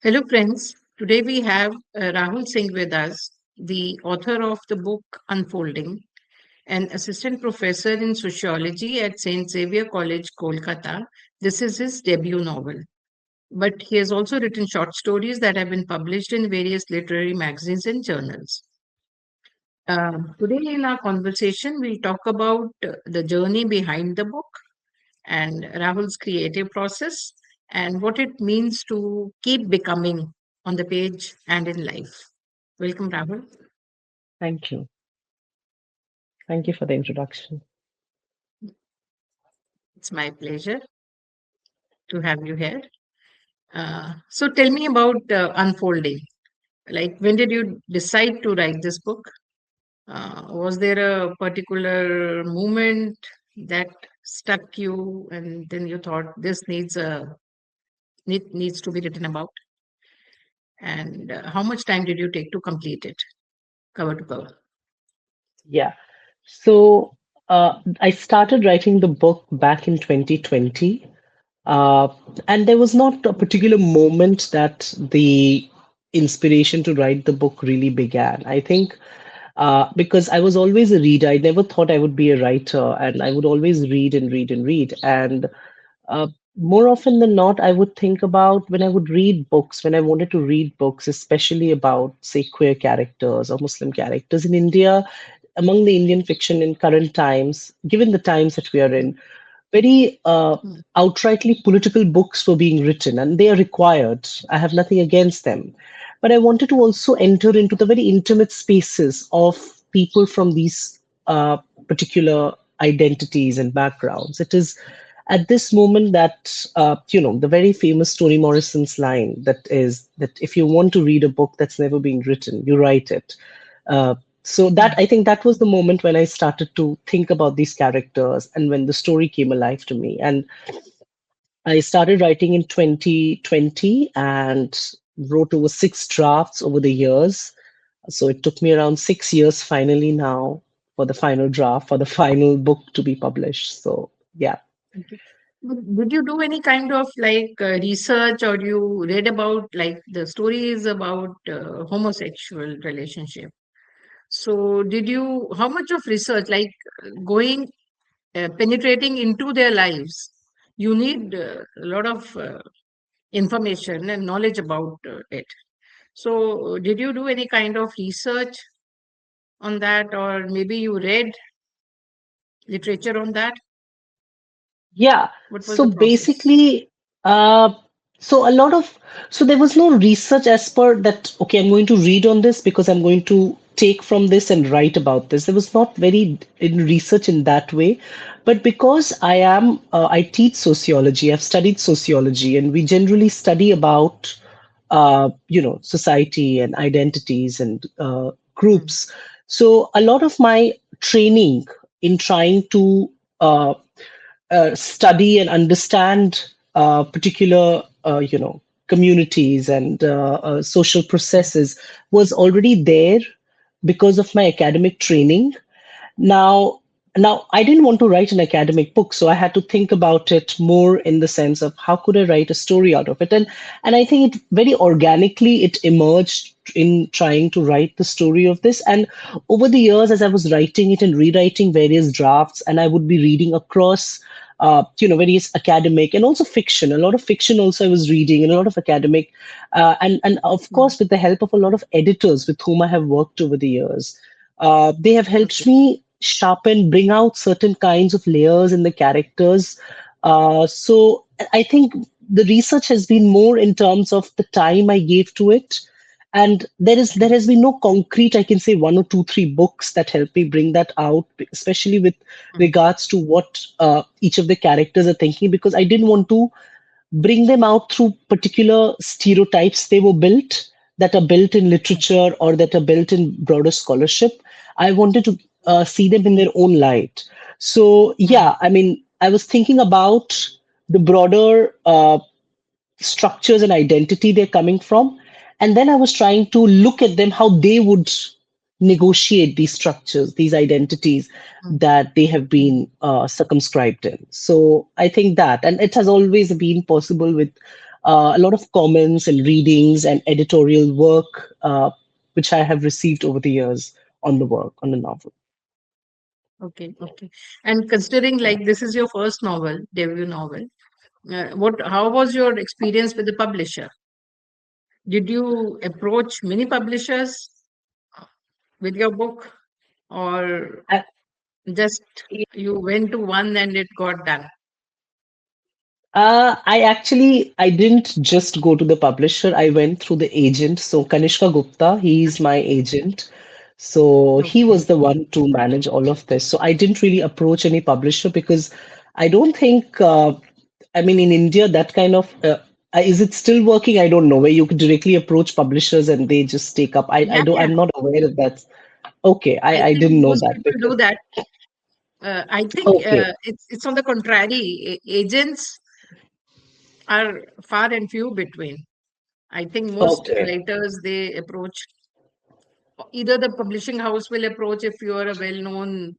Hello, friends. Today we have Rahul Singh with us, the author of the book Unfolding, an assistant professor in sociology at St. Xavier College, Kolkata. This is his debut novel. But he has also written short stories that have been published in various literary magazines and journals. Today, in our conversation, we'll talk about the journey behind the book and Rahul's creative process and what it means to keep becoming on the page and in life. Welcome, Rahul. Thank you. Thank you for the introduction. It's my pleasure to have you here. So, tell me about Unfolding. Like, when did you decide to write this book? Was there a particular moment that struck you, and then you thought this needs to be written about? And how much time did you take to complete it, cover to cover? Yeah. So I started writing the book back in 2020. Uh, and there was not a particular moment that the inspiration to write the book really began. I think because I was always a reader, I never thought I would be a writer, and I would always read and read and read. And Uh, more often than not, I would think about when I would read books, when I wanted to read books, especially about, say, queer characters or Muslim characters in India, among the Indian fiction in current times, given the times that we are in, very Mm, outrightly political books were being written, and they are required. I have nothing against them. But I wanted to also enter into the very intimate spaces of people from these particular identities and backgrounds. It is at this moment that the very famous Toni Morrison's line that is that if you want to read a book that's never been written, you write it. Uh, so that mm, I think that was the moment when I started to think about these characters and when the story came alive to me. And I started writing in 2020 and wrote over six drafts over the years. So it took me around 6 years finally now for the final draft, for the final book to be published. So yeah. okay. Did you do any kind of like research, or you read about like the stories about homosexual relationship? So did you, how much of research, like going, penetrating into their lives, you need a lot of information and knowledge about it. So did you do any kind of research on that, or maybe you read literature on that? Yeah. What was So the process? basically, uh, so a lot of, so there was no research as per that, okay, I'm going to read on this because I'm going to take from this and write about this. There was not very in research in that way. But because I teach sociology, I've studied sociology, and we generally study about, society and identities and Mm, groups. So a lot of my training in trying to study and understand particular communities and social mm, processes was already there because of my academic training. Now now I didn't want to write an academic book, so I had to think about it more in the sense of how could I write a story out of it. And I think it very organically it emerged in trying to write the story of this. And over the years, as I was writing it and rewriting various drafts, and I would be reading across various academic and also fiction. A lot of fiction also I was reading, and a lot of academic, and of mm. course with the help of a lot of editors with whom I have worked over the years. They have helped Okay. me sharpen, bring out certain kinds of layers in the characters. So I think the research has been more in terms of the time I gave to it. And there Mm, has been no concrete, I can say one or two, three books that help me bring that out, especially with mm, regards to what each of the characters are thinking, because I didn't want to bring them out through particular stereotypes they were built that are built in okay. literature or that are built in broader scholarship. I wanted to Mm, see them in their own light. So mm, yeah, I mean, I was thinking about the broader structures and identity they're coming from. And then I was trying to look at them, how they would negotiate these structures, these identities mm, that they have mm, been circumscribed in. So I think that, and it has always been possible with a lot of comments and readings and editorial work, which I have received over the years on the work, on the novel. Okay, okay. And considering Yeah. like this is your first novel, debut novel, how was your experience with the publisher? Did you approach many publishers with your book, or I, just you went to one and it got done? I didn't just go to the publisher. I went through the agent. So Kanishka Gupta, he's my agent. So he Okay. was the one to manage all of this. So I didn't really approach any publisher because I don't think, I mean, in India, that kind of, is it still working? I don't know, where you could directly approach publishers and they just take up. I Yeah, don't, yeah. I'm not aware of that. Okay, I I think didn't know most that people because, do that. I think okay, it's on the contrary. Agents are far and few between. I think most okay, writers they approach either the publishing house will approach if you are a well-known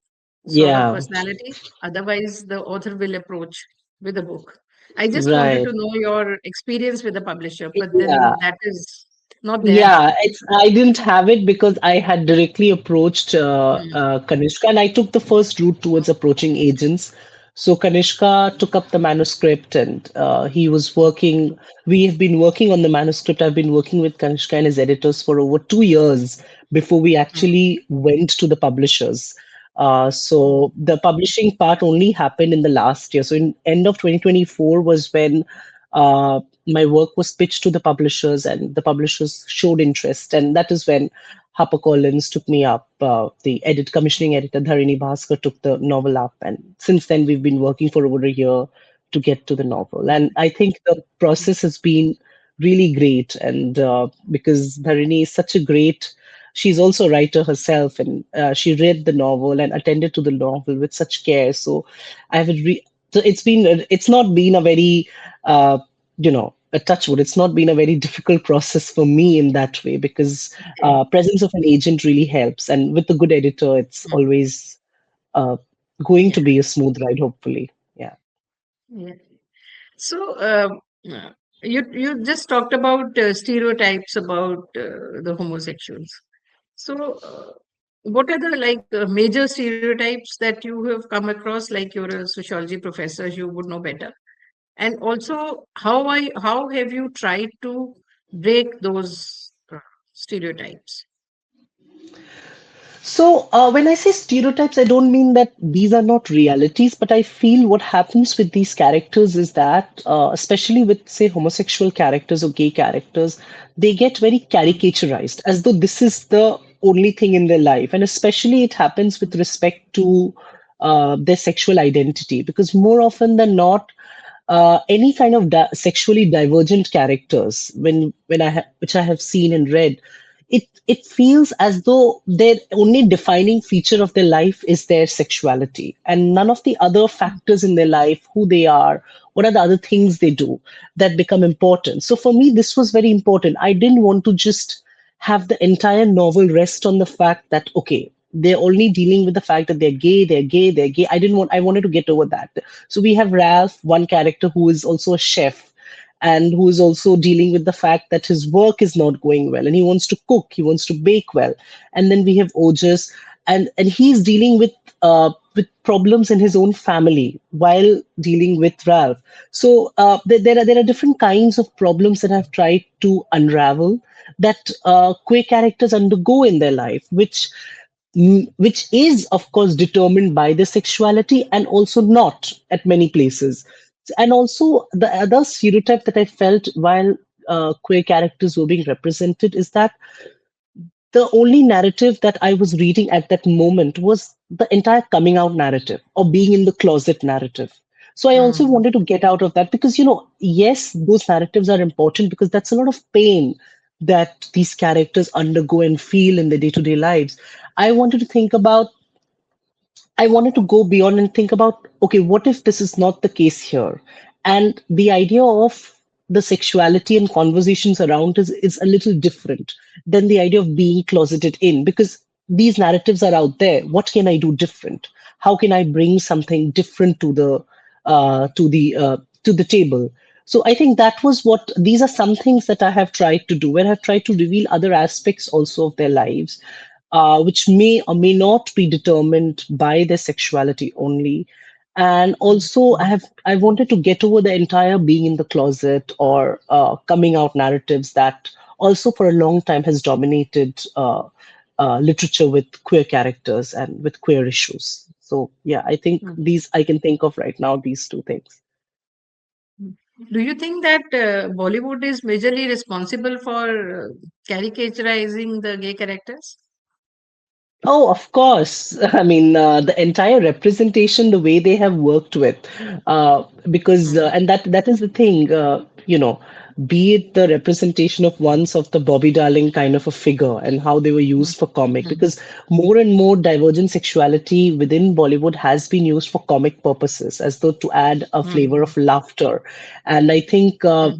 sort of yeah, personality. Otherwise, the author will approach with a book. I just wanted right. to know your experience with the publisher, but Yeah, then that is not there. yeah, I didn't have it because I had directly approached Mm, Kanishka, and I took the first route towards approaching agents. So Kanishka took up the manuscript, and he was working. We have been working on the manuscript. I've been working with Kanishka and his editors for over 2 years before we mm, actually went to the publishers. So mm, the publishing part only happened in the last year. So in end of 2024 was when my work was pitched to the publishers, and the publishers showed interest. And that is when HarperCollins took me up. The commissioning editor Dharini Bhaskar took the novel up, and since then we've been working for over a year to get to the novel. And I think the process has been really great, and because Dharini is such a great, she's also a writer herself, and she read the novel and attended to the novel with such care. So I have so it's not been a very uh, a touch wood. It's not been a very difficult process for me in that way because okay. presence of an agent really helps, and with a good editor, it's Mm, always uh, going to yeah, be a smooth ride, hopefully. Yeah. yeah. So, uh, you just talked about stereotypes about the homosexuals. So, what are the like major stereotypes that you have come across? Like you're a sociology professor, you would know better. And also, how have you tried to break those stereotypes? So, when I say stereotypes, I don't mean that these are not realities, but I feel what happens with these characters is that, especially with, say, homosexual characters or gay characters, they get very Mm, caricaturized as though this is the only thing in their life. And especially it happens with respect to their sexual identity, because more often than not, any kind of sexually divergent characters when which I have seen and read, it feels as though their only defining feature of their life is their sexuality, and none of the other mm, factors in their life, who they are, what are the other things they do, that become important. So for me, this was very important. I didn't want to just have the entire novel rest on the fact that, okay, they're only dealing with the fact that they're gay, they're gay, they're gay. I wanted to get over that. So we have Ralph, one character who is also a chef and who is also dealing with the fact that his work is not going well and he wants to cook, he wants to bake well. And then we have Ojas, and he's dealing with problems in his own family while dealing with Ralph. So there are different kinds of problems that I've tried to unravel that queer characters undergo in their life, which is of course determined by the sexuality and also not at many places. And also the other stereotype that I felt while queer characters were being represented is that the only narrative that I was reading at that moment was the entire coming out narrative or being in the closet narrative. So I also mm, wanted to get out of that because, yes, those narratives are important because that's a lot of pain that these characters undergo and feel in their day-to-day lives. I wanted to think about I wanted to go beyond and think about, okay, what if this is not the case here? And the idea of the sexuality and conversations around is a little different than the idea of being closeted in because these narratives are out there. What can I do different? How can I bring something different to the table? So I think that was what these are some things that I have tried to do, where I've tried to reveal other aspects also of their lives, which may or may not be determined by their sexuality only. And also, I wanted to get over the entire being in the closet or coming out narratives that also for a long time has dominated literature with queer characters and with queer issues. So yeah, I think Mm. these I can think of right now, these two things. Do you think that Bollywood is majorly responsible for caricaturizing the gay characters? Oh, of course. I mean, the entire representation, the way they have worked with, because Mm. and that is the thing, be it the representation of once of the Bobby Darling kind of a figure and how they were Mm. used for comic, Mm. because more and more divergent sexuality within Bollywood has been used for comic purposes, as though to add a flavor Mm. of laughter. And I think Mm.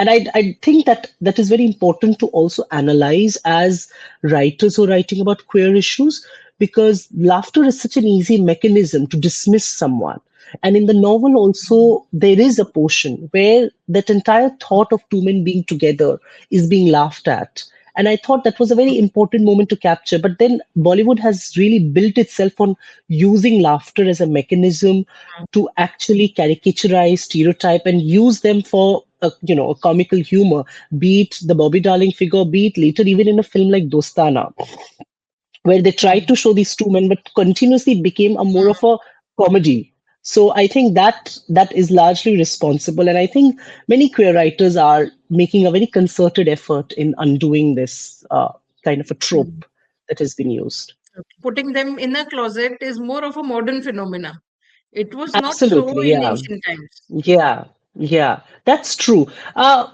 and I think that that is very important to also analyze as writers who are writing about queer issues, because laughter is such an easy mechanism to dismiss someone. And in the novel, also, there is a portion where that entire thought of two men being together is being laughed at. And I thought that was a very important moment to capture. But then Bollywood has really built itself on using laughter as a mechanism to actually caricaturize, stereotype, and use them for a comical humor, be it the Bobby Darling figure, be it later even in a film like Dostana, where they tried Mm. to show these two men, but continuously it became a more of Mm. a comedy. So I think that is largely responsible, and I think many queer writers are making a very concerted effort in undoing this kind of a Mm. trope that has been used. Putting them in a closet is more of a modern phenomena. It was not so Absolutely, in yeah. ancient times. Yeah, yeah, that's true. Mm.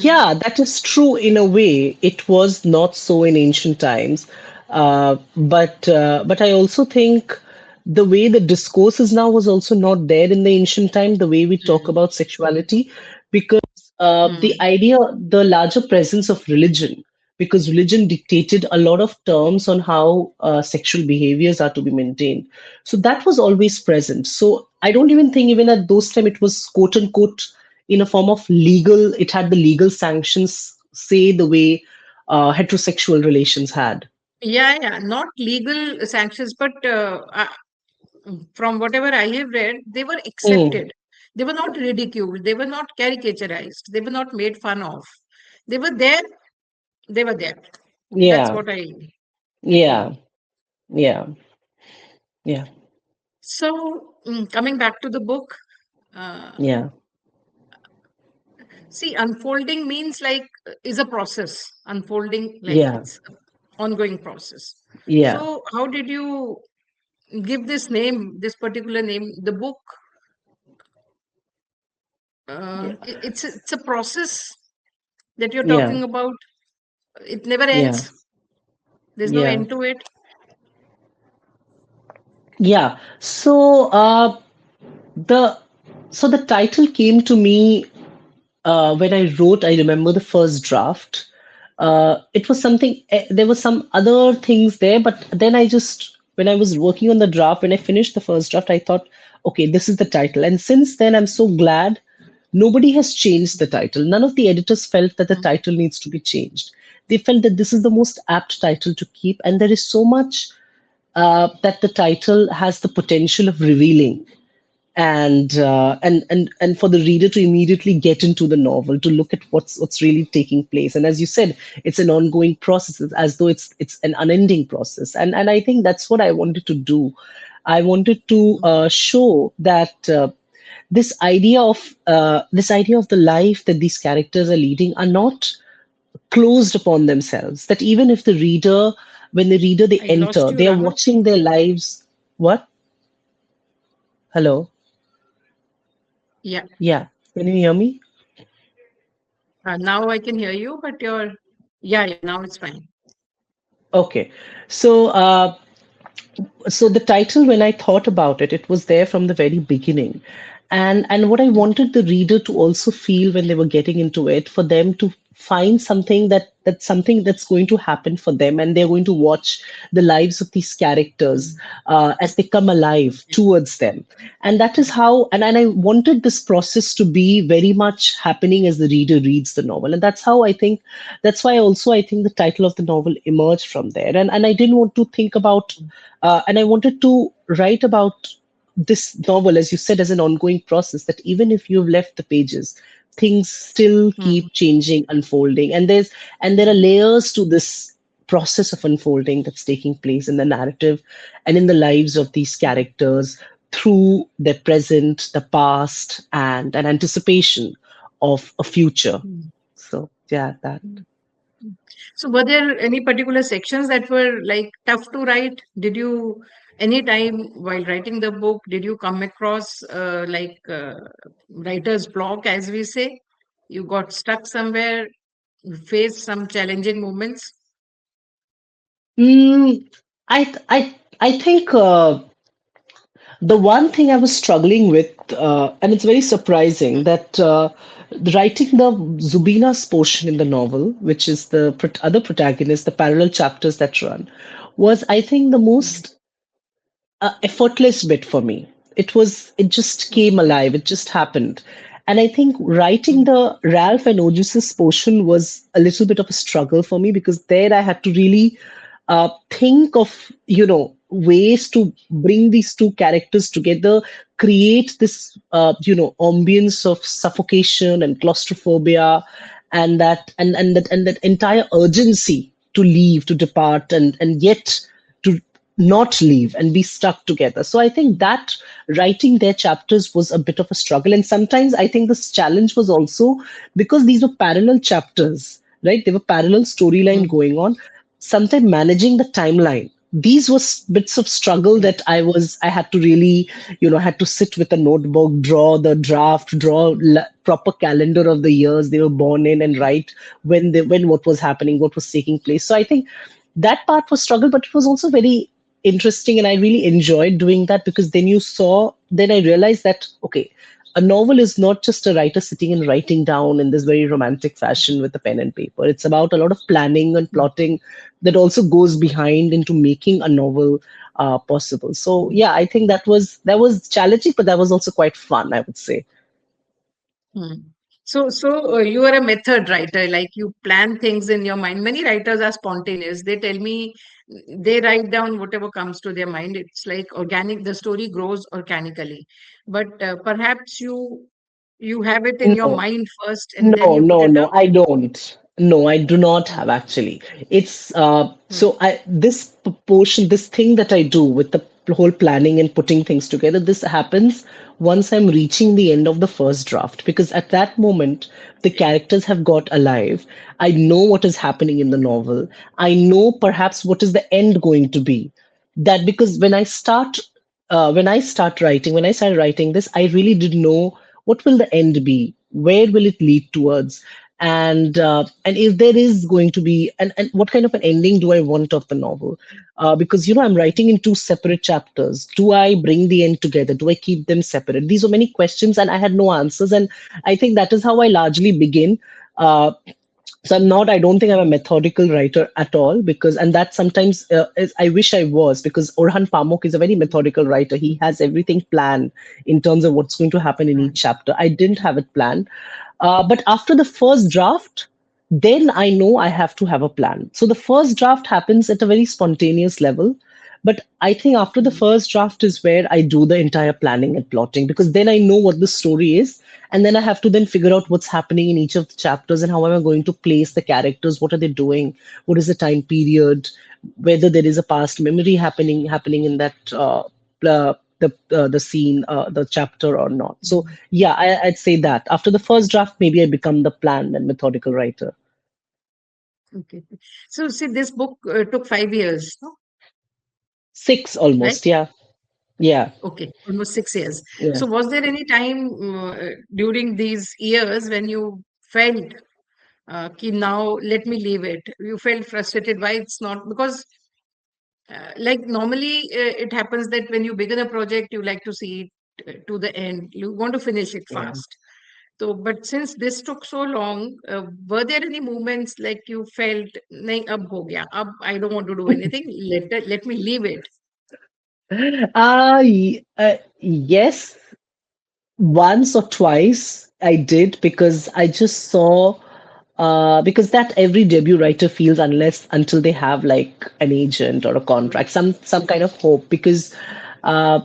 Yeah, that is true in a way. It was not so in ancient times, but I also think the way the discourse is now was also not there in the ancient time. The way we talk Mm. about sexuality, because the Mm. idea, the larger presence of religion, because religion dictated a lot of terms on how sexual behaviors are to be maintained. So that was always present. So I don't even think even at those time it was quote unquote in a form of legal. It had the legal sanctions, say the way heterosexual relations had. Yeah, yeah, not legal sanctions, but from whatever I have read, they were Mm, accepted. They were not ridiculed. They were not caricaturized. They were not made fun of. They were there. They were there. That's yeah, what I feel. yeah, yeah, yeah, So, coming back to the book, uh, yeah, see, unfolding means like is a process. Unfolding, like yeah, it's an ongoing process. yeah, So, how did you give this name, this particular name? The book, yeah, it's a process that you're yeah, talking about. It never yeah, ends. There's no yeah, end to it. yeah. The so the title came to me when I wrote. I remember the first draft. It was something. There were some other things there, but then when I was working on the draft, when I finished the first draft, I thought, okay, this is the title. And since then, I'm so glad nobody has changed the title. None of the editors felt that the Mm. title needs to be changed. They felt that this is the most apt title to keep, and there is so much that the title has the potential of revealing, and for the reader to immediately get into the novel, to look at what's really taking place. And as you said, it's an ongoing process, as though it's an unending process. And I think that's what I wanted to do. I wanted to show that this idea of the life that these characters are leading are not closed upon themselves. That even if the reader, when the reader they I lost enter, you, they are Rahul. watching their lives. What? Hello? Yeah. Yeah. Can you hear me? Now I can hear you, but yeah, yeah, now it's fine. Okay. So, so the title, when I thought about it, it was there from the very beginning. And what I Mm. wanted the reader to also feel when they were getting into it, for them to find something that's something that's going to happen for them, and they're going to watch the lives of these characters as they come alive towards them. And that is how, and I wanted this process to be very much happening as the reader reads the novel. And that's how I think, that's why also I think the title of the novel emerged from there. And I didn't want to think about, and I wanted to write about this novel, as you said, as an ongoing process, that even if you've left the pages, things still Hmm. keep changing, unfolding, and there are layers to this process of unfolding that's taking place in the narrative and in the lives of these characters through their present, the past, and an anticipation of a future. Hmm. So yeah, that. Hmm. So, were there any particular sections that were like tough to write? Did you, any time while writing the book, did you come across writer's block, as we say? You got stuck somewhere, you faced some challenging moments? Mm, I think the one thing I was struggling with, and it's very surprising that writing the Zubina's portion in the novel, which is the other protagonist, the parallel chapters that run, was, I think, the Mm, most effortless bit for me. It just came okay. alive. It just happened. And I think writing Mm, the Ralph and Odysseus portion was a little bit of a struggle for me, because there I had to really think of, ways to bring these two characters together, create this, ambience of suffocation and claustrophobia, and that entire urgency to leave, to depart, and yet to not leave and be stuck together. So I think that writing their chapters was a bit of a struggle. And sometimes I think this challenge was also because these were parallel chapters, right? There were parallel storyline mm, going on. Sometimes managing the timeline. These were bits of struggle yeah. that I had to really, had to sit with a notebook, draw the draft, draw proper calendar of the years they were born in, and write when what was happening, what was taking place. So I think that part was struggle, but it was also very interesting, and I really enjoyed doing that, because then I realized that, okay, a novel is not just a writer sitting and writing down in this very romantic fashion with a pen and paper. It's about a lot of planning and Mm, plotting that also goes behind into making a novel possible. So yeah, I think that was challenging, but that was also quite fun, I would say. mm. So you are a method writer, like you plan things in your mind. Many writers are spontaneous. They tell me they write down whatever comes to their mind. It's like organic, the story grows organically. But perhaps you have it in your No. mind first and then No, you put no, it no, out. I don't. No, I do not have Mm, actually. It's mm, so I this proportion, this thing that I do with the whole planning and putting things together, this happens once I'm reaching the end of the first draft, because at that moment the characters have got alive. I know what is happening in the novel. I know perhaps what is the end going to be. That because when I started writing this, I really didn't know what will the end be, where will it lead towards, and if there is going to be, and what kind of an ending do I want of the novel, because I'm writing in two separate chapters. Do I bring the end together? Do I keep them separate? These were many questions, and I had no answers, and I think that is how I largely begin. uh, so I don't think I'm a methodical writer at all, because, and that sometimes I wish I was, because Orhan Pamuk is a very methodical writer. He has everything planned in terms of what's going to happen in each mm, chapter. I didn't have it planned. But after the first draft, then I know I have to have a plan. So the first draft happens at a very spontaneous level. But I think after the mm, first draft is where I do the entire planning and plotting, because then I know what the story is. And then I have to then figure out what's happening in each of the chapters, and how am I going to place the characters? What are they doing? What is the time period? Whether there is a past memory happening in that the scene, the chapter or not. So mm. yeah, I'd say that after the first draft, maybe I become the planned and methodical writer. Okay. So see, this book took 5 years, no? Six Right? almost, yeah, yeah, Okay, almost 6 years. yeah. So was there any time during these years when you felt ki now let me leave it? You felt frustrated why it's not, because like normally it happens that when you begin a project, you like to see it to the end. You want to finish it Yeah. fast. So, but since this took so long, were there any moments like you felt, nahi, ab ho gaya, ab I don't want to do anything, let me leave it. Yes, once or twice I did because I just saw because that every debut writer feels unless until they have like an agent or a Mm, contract, some kind of hope because uh,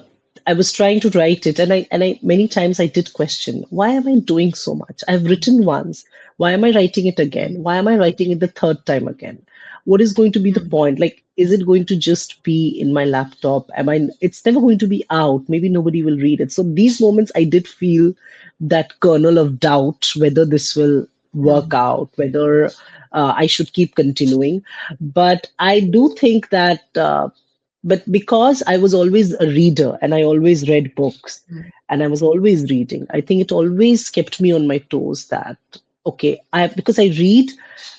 I was trying to write it and I many times I did question why am I doing so much? I've mm, written once. Why am I writing it again? mm, Why am I writing it the third time again? What is going to be the mm, point? Like, is it going to just be in my laptop? Am I? It's never going to be out. Maybe nobody will read it. So these moments, I did feel that kernel of doubt whether this will work mm, out, whether I should keep continuing. But I do think that, but because I was always a reader and I always read books mm, and I was always reading, I think it always kept me on my toes that, okay, I because I read,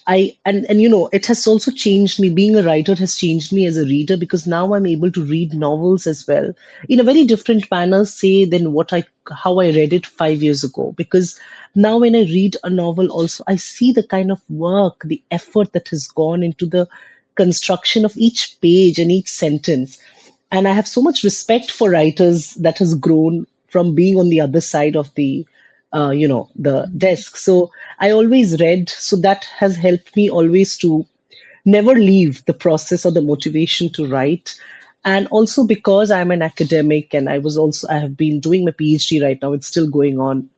and you know, it has also changed me. Being a writer has changed me as a reader because now I'm able to read novels as well in a very different manner, say, than what I how I read it 5 years ago. Because now when I read a novel, also I see the kind of work, the effort that has gone into the construction of each page and each sentence. And I have so much respect for writers that has grown from being on the other side of the the mm, desk. So I always read, so that has helped me always to never leave the process or the motivation to write. And also because I'm an academic and I have been doing my PhD right now, it's still going on,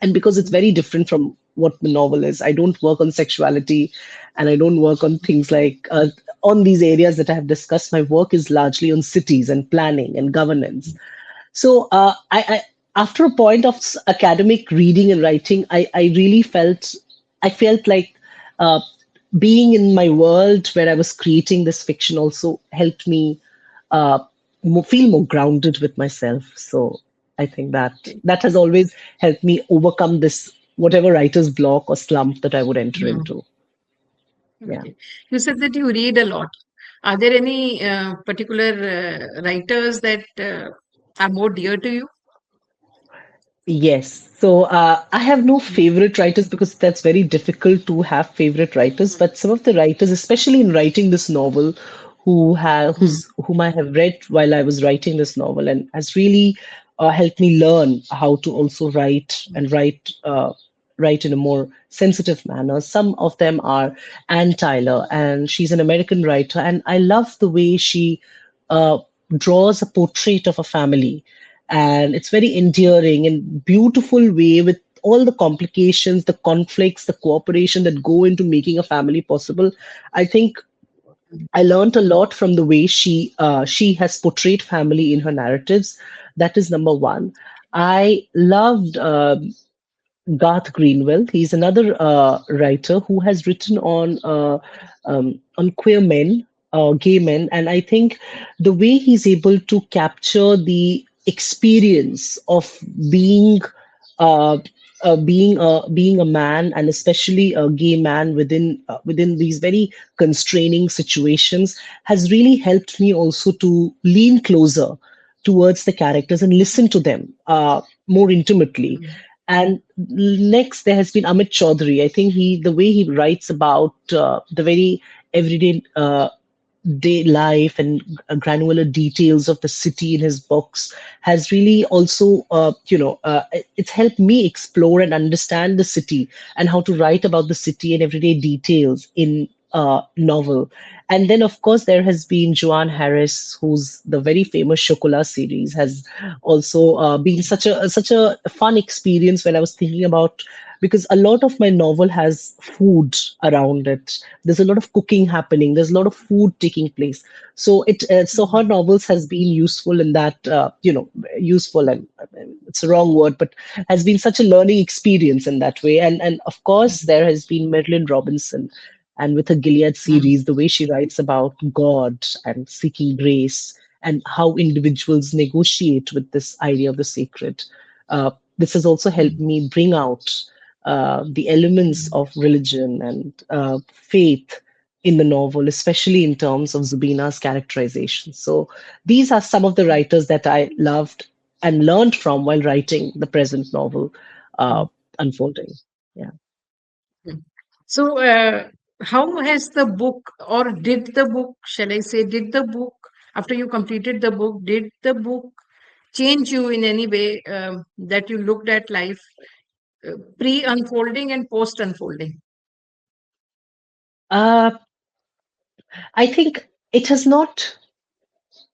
and because it's mm, very different from what the novel is. I don't work on sexuality and I don't work on things like on these areas that I have discussed. My work is largely on cities and planning and governance. So I after a point of academic reading and writing, I really I felt like uh, being in my world where I was creating this fiction also helped me uh, feel more grounded with myself. So I think that okay. that has always helped me overcome this whatever writer's block or slump that I would enter Mm, into. Yeah. okay. You said that you read a lot. Are there any particular writers that are more dear to you? Yes. So I have no Mm, favorite writers because that's very difficult to have favorite writers. mm, But some of the writers, especially in writing this novel, mm, whom I have read while I was writing this novel, and has really helped me learn how to also write mm, and write in a more sensitive manner. Some of them are Anne Tyler, and she's an American writer, and I love the way she uh, draws a portrait of a family, and it's very endearing and beautiful way with all the complications, the conflicts, the cooperation that go into making a family possible. I think mm, I learned a lot from the way she has portrayed family in her narratives. That is number one. I loved Garth Greenwell. He's another writer who has written on queer men, gay men, and I think the way he's able to capture the experience of being uh, being a man, and especially a gay man within these very constraining situations, has really helped me also to lean closer towards the characters and listen to them more intimately. mm, And next, there has been Amit Chaudhary. I think the way he writes about the very everyday day life and granular details of the city in his books has really also, it's helped me explore and understand the city and how to write about the city and everyday details in a novel. And then, of course, there has been Joanne Harris, who's the very famous Chocolat series, has also been such a fun experience when I was thinking about, because a lot of my novel has food around it. There's a lot of cooking happening. There's a lot of food taking place. So her mm, novels has been useful in that, useful, and it's a wrong word, but has been such a learning experience in that way. And of course, mm, there has been Marilyn Robinson, and with her Gilead mm, series, the way she writes about God and seeking grace and how individuals negotiate with this idea of the sacred. This has also helped mm, me bring out the elements mm, of religion and faith in the novel, especially in terms of Zubina's characterization. So these are some of the writers that I loved and learned from while writing the present novel. Uh, mm. unfolding. Yeah. Hmm. So, how has the book, or did the book, shall I say, did the book, after you completed the book, did the book change you in any way that you looked at life pre unfolding and post unfolding? Uh, I think it has not,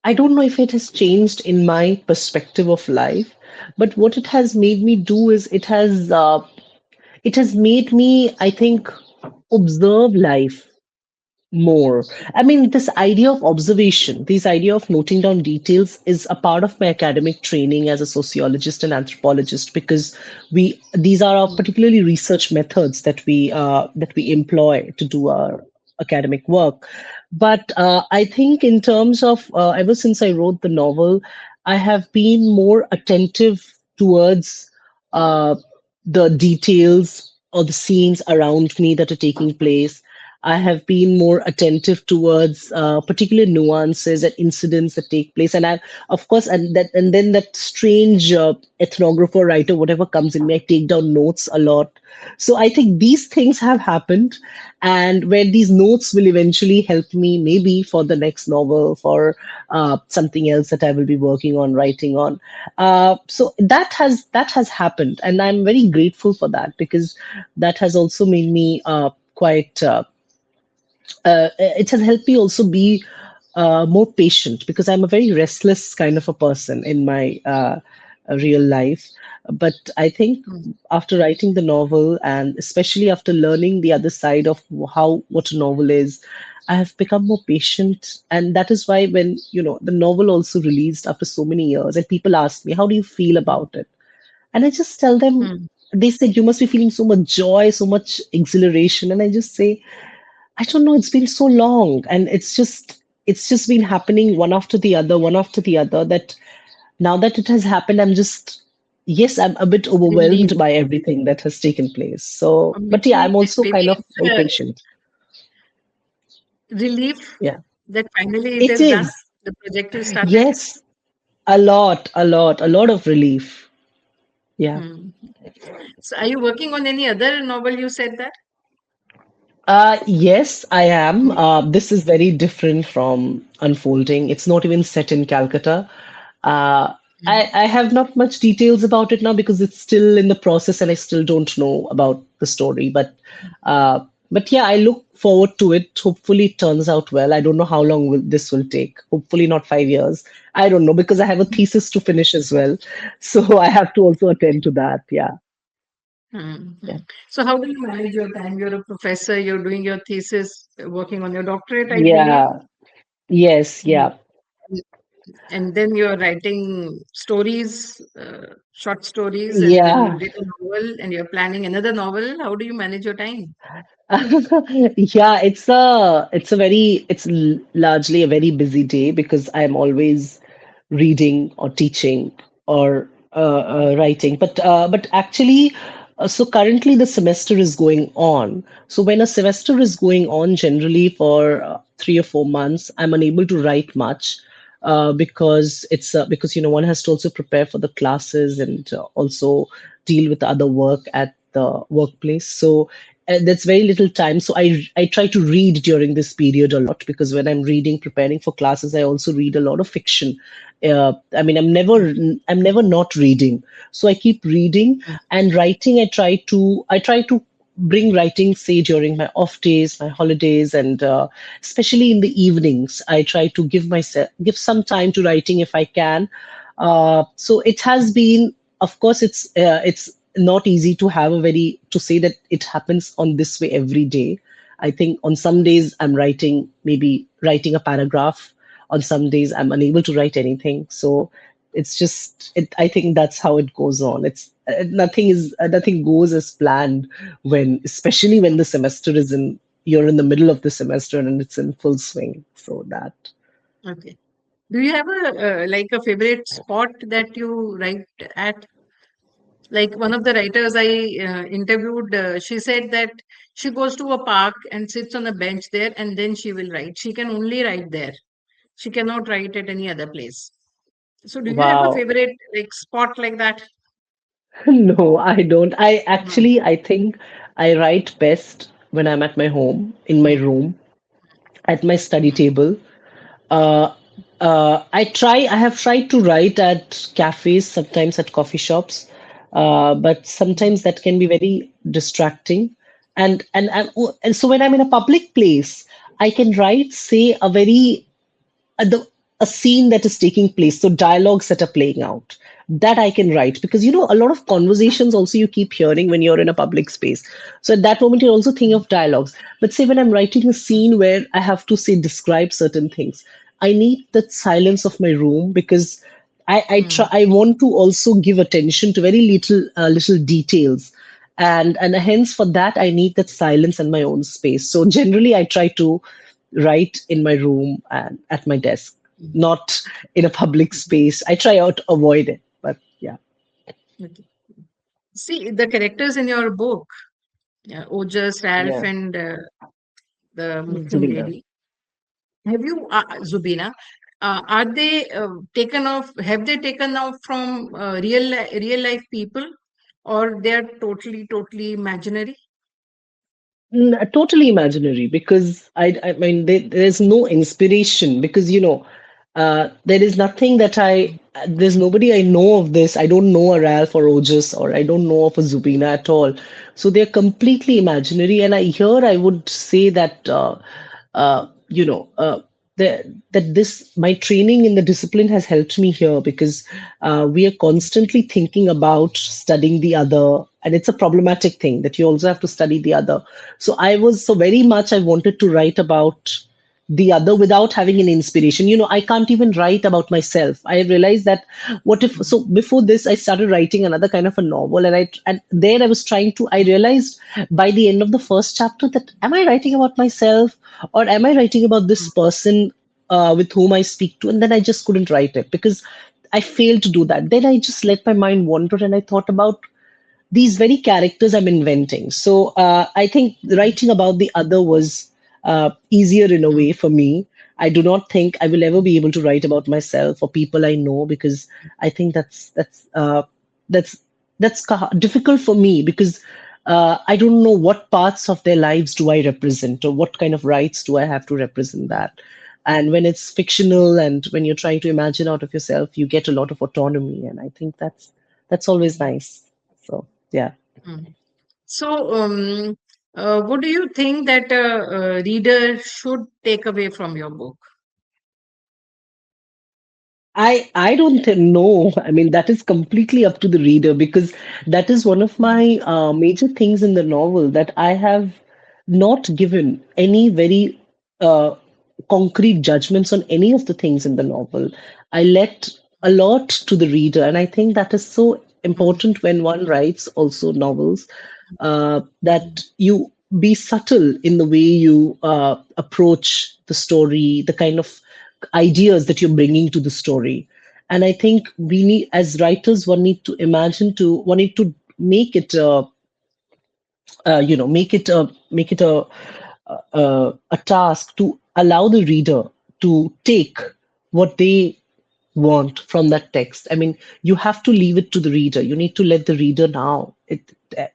I don't know if it has changed in my perspective of life, but what it has made me do is it has made me, I think, observe life more. I mean, this idea of observation, this idea of noting down details is a part of my academic training as a sociologist and anthropologist because we these are our Mm, particularly research methods that we employ to do our academic work. But I think in terms of ever since I wrote the novel, I have been more attentive towards uh, the details or the scenes around me that are taking place. I have been more attentive towards particular nuances and incidents that take place, and I, of course, and then that strange ethnographer, writer, whatever comes in me, I take down notes a lot. So I think these things have happened, and where these notes will eventually help me, maybe for the next novel, for something else that I will be working on, writing on. So that has happened, and I'm very grateful for that because that has also made me quite. It has helped me also be more patient because I'm a very restless kind of a person in my real life. But I think mm, after writing the novel and especially after learning the other side of how what a novel is, I have become more patient. And that is why when, the novel also released after so many years and people ask me, how do you feel about it? And I just tell them, mm. they said, you must be feeling so much joy, so much exhilaration. And I just say, I don't know, it's been so long and it's just been happening one after the other that now that it has happened, I'm just yes, I'm a bit overwhelmed Relieved. by everything that has taken place. So, Or but yeah, I'm maybe, also maybe kind of it's very patient. relief Yeah. that finally it It is done. is. The project is started. Yes, a lot of relief. Yeah. Hmm. So, are you working on any other novel? You said that. Yes, I am. Mm, This is very different from Unfolding. It's not even set in Calcutta. Uh, mm, I have not much details about it now because it's still in the process and I still don't know about the story. But yeah, I look forward to it. Hopefully, it turns out well. I don't know how long this will take. Hopefully, not 5 years. I don't know because I have a thesis to finish as well. So I have to also attend to that. Yeah. Yeah. So, how do you manage your time? You're a professor. You're doing your thesis, working on your doctorate, I believe. Yeah. Yes. Mm. Yeah. And then you're writing stories, short stories, and then you Yeah. did a novel, and you're planning another novel. How do you manage your time? Yeah, it's largely a very busy day because I'm always reading or teaching or writing. But actually, so currently the semester is going on. So when a semester is going on, generally for 3 or 4 months, I'm unable to write much because one has to also prepare for the classes and also deal with other work at the workplace. So that's very little time. So I try to read during this period a lot because when I'm reading, preparing for classes, I also read a lot of fiction. I mean, I'm never not reading. So I keep reading Mm, and writing. I try to bring writing, say during my off days, my holidays, and especially in the evenings. I try to give some time to writing if I can. So it has been, of course, it's not easy to have a very to say that it happens on this way every day. I think on some days I'm maybe writing a paragraph. On some days I'm unable to write anything. So I think that's how it goes on. It's nothing goes as planned especially when the semester you're in the middle of the semester and it's in full swing. So that. okay. Do you have a like a favorite spot that you write at? Like one of the writers I interviewed, she said that she goes to a park and sits on a bench there, and then she will write. She can only write there. She cannot write at any other place. So, do you have a Wow. favorite like spot like that? No, I don't. Mm, I think I write best when I'm at my home, in my mm, room, at my study mm, table. Uh, I have tried to write at cafes, sometimes at coffee shops, but mm, sometimes that can be very distracting. And so when I'm in a public place, I can write, say, a scene that is taking place, so dialogues that are playing out, that I can write, because a lot of conversations also you keep hearing when you're in a public space. So at that moment you also think mm, of dialogues. But say when I'm writing a scene where I have to say describe certain things, I need that silence of my room, because mm, I want to also give attention to very little details, and hence for that I need that silence and my own space. So generally I try to write in my room and at my desk, mm, not in a public mm. space. I try out avoid it, but yeah. Okay. See, the characters in your book, Ojas, Ralph, Yeah. and the Muslim Zubina. lady, have you, Zubina, are they taken off, have they taken off from real life people, or they are totally imaginary? Totally imaginary, because I mean there's no inspiration, because there is nothing that there's nobody I know of this. I don't know a Ralph or Ojas, or I don't know of a Zubina at all. So they're completely imaginary. And I would say that uh, you know uh, that this my training in the discipline has helped me here, because we are constantly thinking about studying the other, and it's a problematic thing that you also have to study the other. So so very much I wanted to write about the other without having an inspiration. I can't even write about myself. I realized that, what if, Mm, so before this I started writing another kind of a novel, and there I was trying to, I realized by the end of the first chapter that, am I writing about myself, or am I writing about this mm, person with whom I speak to? And then I just couldn't write it, because I failed to do that. Then I just let my mind wander, and I thought about these very characters I'm inventing. So I think mm, writing about the other was easier in a mm, way for me. I do not think I will ever be able to write about myself or people I know, because I think that's difficult for me, because I don't know what parts of their lives do I represent, or what kind of rights do I have to represent that. And when it's fictional and when you're trying to imagine out of yourself, you get a lot of autonomy, and I think that's always mm, nice. So yeah. mm. So, what do you think that a reader should take away from your book? I don't know. I mean, that is completely up to the reader, because that is one of Mm, my major things in the novel, that I have not given any very uh, concrete judgments on any of the things in the novel. I let a lot to the reader, and I think that is so mm, important when one writes also novels, mm, that you be subtle in the way you approach the story, the kind of ideas that you're bringing to the story. And I think we need, as writers, one need to make it make it a task to allow the reader to take what they want from that text. I mean, you have to leave it to the reader. You need to let the reader now.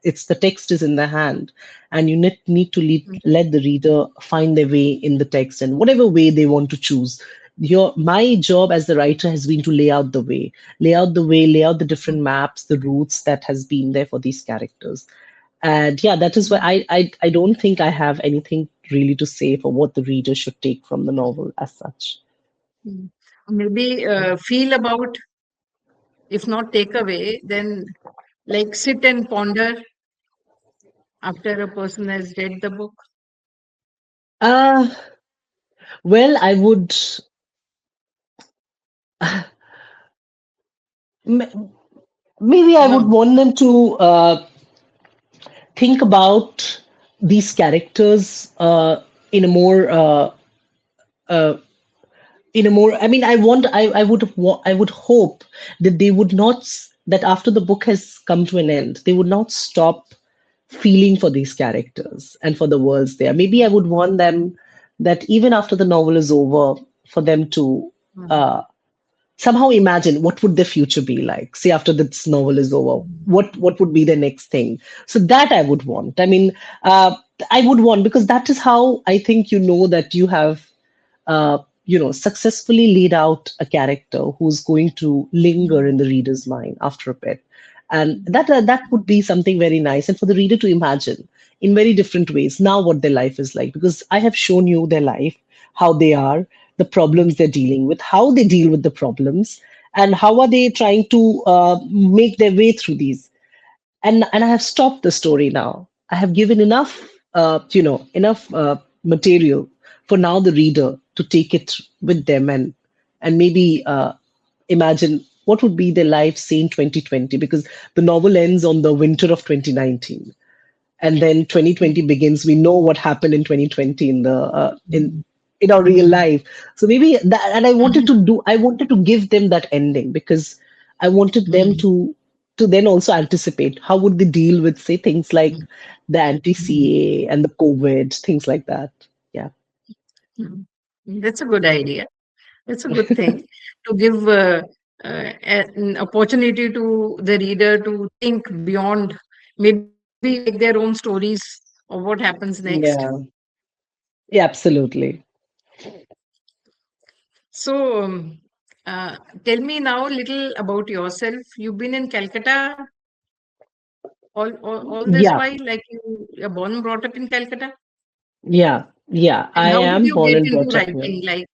It's the text is in the hand, and you need to mm, let the reader find their way in the text, and whatever way they want to choose. My job as the writer has been to lay out the different mm, maps, the routes that has been there for these characters. And yeah, that is why mm, I don't think I have anything really to say for what the reader should take from the novel as such. mm. Maybe feel about, if not take away, then like sit and ponder after a person has read the book. Uh, well, I would m- maybe I would No. want them to think about these characters uh, in a more. I mean, I would hope that they would not that after the book has come to an end, they would not stop feeling for these characters and for the worlds there. Maybe I would want them that even after the novel is over, for them to Mm, uh, somehow imagine what would their future be like, say after this novel is over, what would be the next thing. So that I would want. I mean, uh, I would want, because that is how I think you know that you have successfully laid out a character who's going to linger in the reader's mind after a bit. And that would be something very nice, and for the reader to imagine in very different ways now what their life is like, because I have shown you their life, how they are, the problems they're dealing with, how they deal with the problems, and how are they trying to make their way through these. And I have stopped the story now. I have given enough material for now the reader to take it with them, and maybe imagine what would be their life, say, in 2020, because the novel ends on the winter of 2019, and then 2020 begins. We know what happened in 2020 in the in our real life. So maybe that, and I wanted to give them that ending, because I wanted them to then also anticipate how would they deal with, say, things like the anti-CA and the COVID, things like that. Yeah. Mhm. That's a good idea. That's a good thing to give an opportunity to the reader to think beyond, maybe make their own stories of what happens next. Yeah. Yeah, absolutely. So, tell me now a little about yourself. You've been in Calcutta all this Yeah. while, like you're born and brought up in Calcutta. Yeah. Yeah. And I how did am you born get and into brought up here. writing? Like,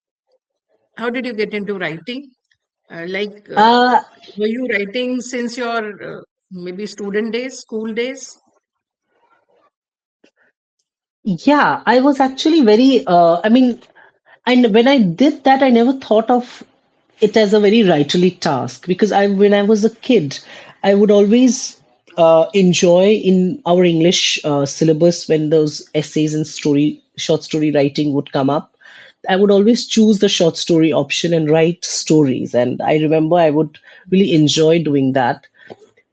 how did you get into writing? Like, Uh, were you writing since your maybe student days, school days? yeah, I was actually very, I mean, and when I did that, I never thought of it as a very writerly task, because when I was a kid, I would always enjoy in our English syllabus when those essays and short story writing would come up. I would always choose the short story option and write stories. And I remember I would really enjoy doing that.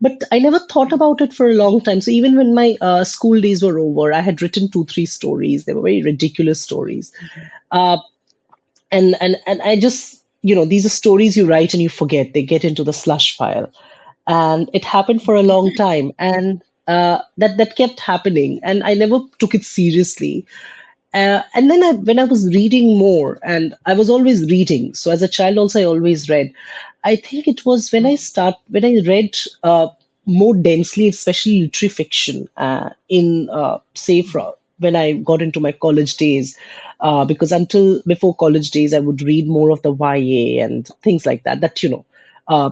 But I never thought about it for a long time. So even when my school days were over, I had written two, three stories. They were very ridiculous stories. Uh, and I just, these are stories you write and you forget. They get into the slush file. And it happened for a long time. And that kept happening. And I never took it seriously. And then when I was reading more, and I was always reading. So as a child, also I always read. I think it was when I read more densely, especially literary fiction, in say when I got into my college days, because until before college days, I would read more of the YA and things like that. Uh,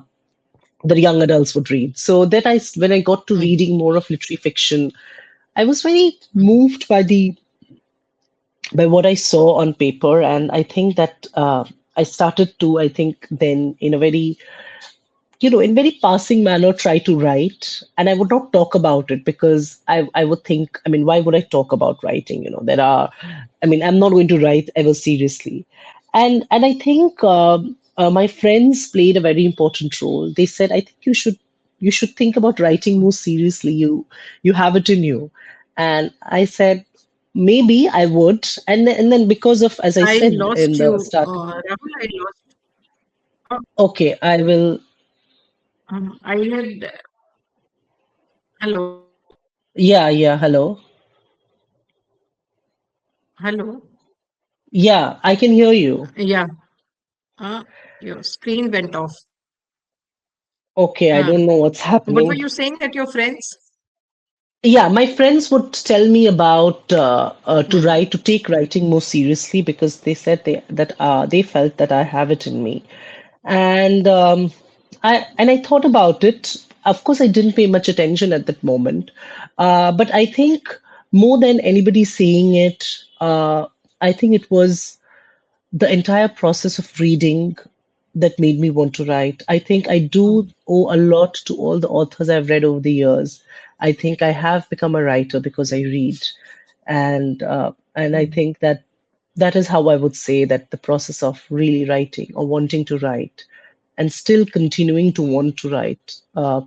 the young adults would read. So that when I got to Mhm. reading more of literary fiction, I was very moved by what I saw on paper. And I think that I started to, I think, then in a very, in very passing manner, try to write. And I would not talk about it, because I would think, I mean, why would I talk about writing? I mean, I'm not going to write ever seriously. And I think my friends played a very important role. They said, I think you should think about writing more seriously. You have it in you. And I said, maybe I would. And then because of, as I I said lost in the you, start, Rahul. I lost. Oh, okay, I will. I had. Hello, Yeah, yeah, hello. hello. Yeah, I can hear you. Yeah. Your screen went off. Okay, I Uh, don't know what's what were happening. you saying that your friends? Yeah, my friends would tell me about Hmm. to take writing more seriously, because they said they felt that I have it in me. And I thought about it. Of course, I didn't pay much attention at that moment, but I think more than anybody saying it, I think it was the entire process of reading that made me want to write. I think I do owe a lot to all the authors I've read over the years. I think I have become a writer because I read, and I think that that is how I would say that the process of really writing or wanting to write and still continuing to want to write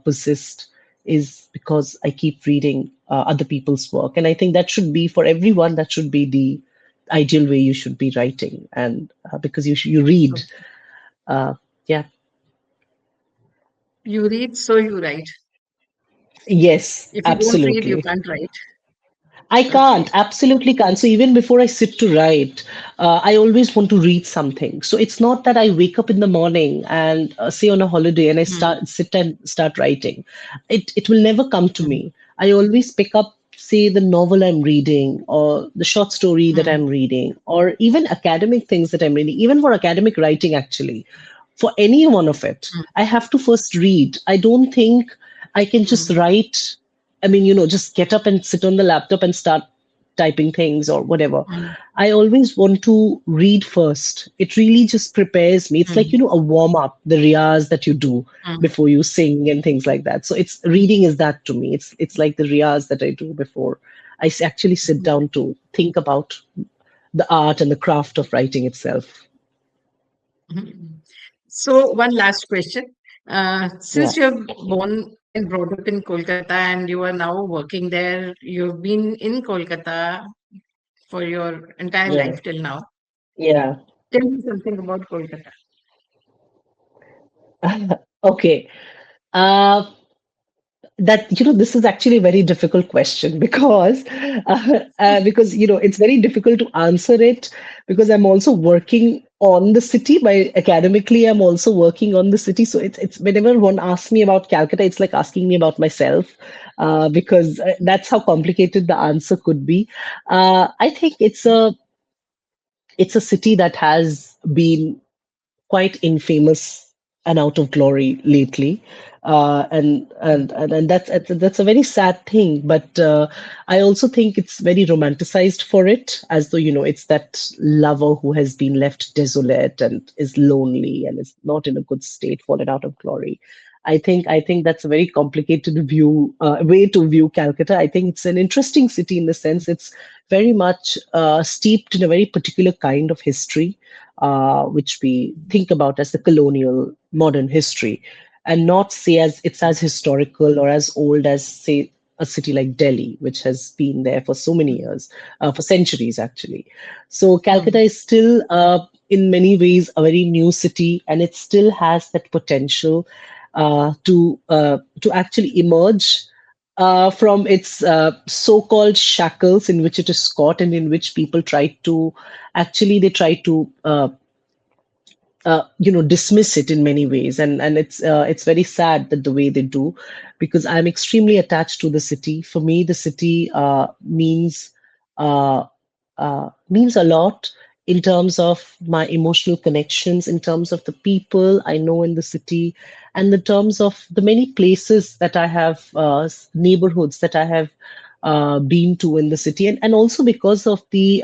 persist is because I keep reading other people's work. And I think that should be for everyone, that should be the ideal way you should be writing. And because you read, Okay. uh, yeah. You read, so you write. Yes, If you don't read, you absolutely. can't write. I can't, Okay. absolutely can't. So even before I sit to write, I always want to read something. So it's not that I wake up in the morning and say on a holiday and I Mm, start sit and start writing. It will never come to mm, me. I always pick up, say, the novel I'm reading or the short story that mm, I'm reading, or even academic things that I'm reading, even for academic writing, actually. For any one of it, mm, I have to first read. I don't think I can just mm, write. I mean, just get up and sit on the laptop and start typing things or whatever. mm, I always want to read first. It really just prepares me. It's like, mm, a warm up, the riyaz that you do mm, before you sing and things like that. So it's reading is that to me. It's like the riyaz that I do before actually sit mm, down to think about the art and the craft of writing itself. mm. So, one last question. Yeah. Since you're born and brought up in Kolkata and you are now working there, you've been in Kolkata for your entire Yeah. life till now. Yeah. Tell me something about Kolkata. Okay. Uh, this is actually a very difficult question because it's very difficult to answer it because I'm also working on the city. By academically, I'm also working on the city. So it's whenever one asks me about Calcutta, it's like asking me about myself, because that's how complicated the answer could be. I think it's a city that has been quite infamous and out of glory lately. And that's a very sad thing. But I also think it's very romanticized for it, as though it's that lover who has been left desolate and is lonely and is not in a good state, fallen out of glory. I think that's a very complicated way to view Calcutta. I think it's an interesting city in the sense it's very much steeped in a very particular kind of history, which we think about as the colonial modern history, and not say as it's as historical or as old as, say, a city like Delhi, which has been there for so many years, for centuries actually. So Calcutta Mm, is still, in many ways, a very new city, and it still has that potential to actually emerge from its so-called shackles in which it is caught, and in which people try to dismiss it in many ways, and it's very sad that the way they do, because I'm extremely attached to the city. For me, the city uh, means a lot in terms of my emotional connections, in terms of the people I know in the city, and in terms of the many places that I have, neighborhoods that I have been to in the city, and also because of the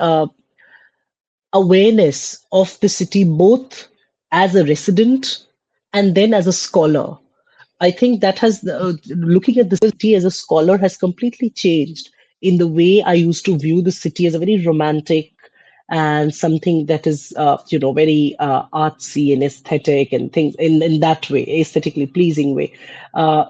awareness of the city, both as a resident and then as a scholar. I think that has looking at the city as a scholar has completely changed in the way I used to view the city as a very romantic and something that is, very artsy and aesthetic and things in that way, aesthetically pleasing way. Uh,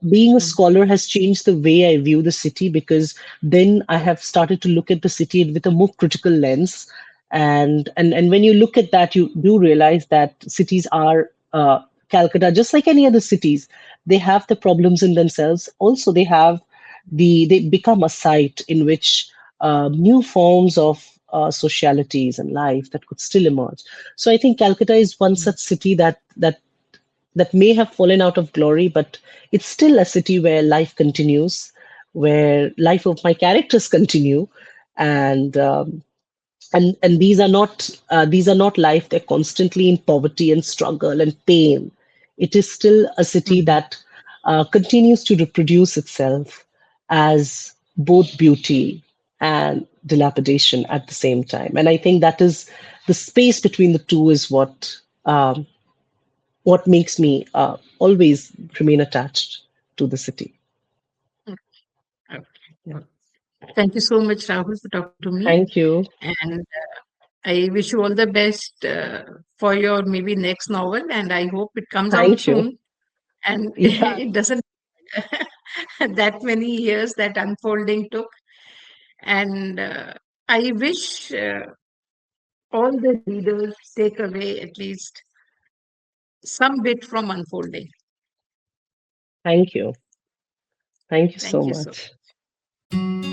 Being a mm, scholar has changed the way I view the city, because then I have started to look at the city with a more critical lens. And when you look at that, you do realize that cities are, Calcutta, just like any other cities, they have the problems in themselves. Also, they become a site in which new forms of socialities and life that could still emerge. So I think Calcutta is one mm, such city that may have fallen out of glory, but it's still a city where life continues, where life of my characters continue, and these are not life. They're constantly in poverty and struggle and pain. It is still a city mm, that continues to reproduce itself as both beauty and dilapidation at the same time. And I think that is the space between the two is what makes me always remain attached to the city. mm. Okay. Yeah. Thank you so much, Rahul, for talking to me. Thank you. And I wish you all the best for your maybe next novel. And I hope it comes out Thank you. soon. And Yeah. it doesn't that many years that unfolding took. And I wish all the readers take away at least some bit from unfolding. Thank you. Thank you so Thank you so much. much.